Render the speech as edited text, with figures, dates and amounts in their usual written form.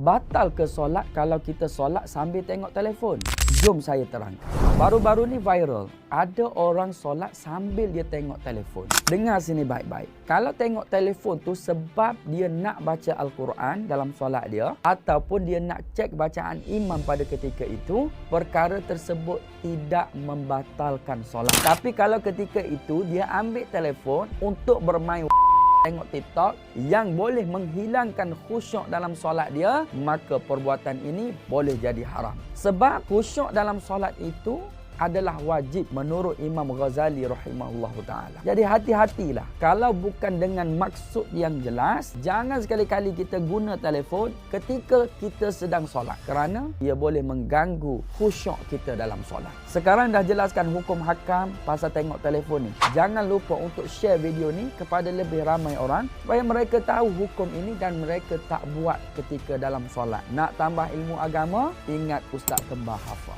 Batal ke solat kalau kita solat sambil tengok telefon? Jom saya terangkan. Baru-baru ni viral. Ada orang solat sambil dia tengok telefon. Dengar sini baik-baik. Kalau tengok telefon tu sebab dia nak baca Al-Quran dalam solat dia, ataupun dia nak cek bacaan imam pada ketika itu, perkara tersebut tidak membatalkan solat. Tapi kalau ketika itu dia ambil telefon untuk bermain tengok TikTok yang boleh menghilangkan khusyuk dalam solat dia, maka perbuatan ini boleh jadi haram. Sebab khusyuk dalam solat itu adalah wajib menurut Imam Ghazali rahimahullahu ta'ala. Jadi hati-hatilah. Kalau bukan dengan maksud yang jelas, jangan sekali-kali kita guna telefon ketika kita sedang solat. Kerana ia boleh mengganggu khusyuk kita dalam solat. Sekarang dah jelaskan hukum hakam pasal tengok telefon ni. Jangan lupa untuk share video ni kepada lebih ramai orang supaya mereka tahu hukum ini dan mereka tak buat ketika dalam solat. Nak tambah ilmu agama? Ingat Ustaz Kembar Hafal.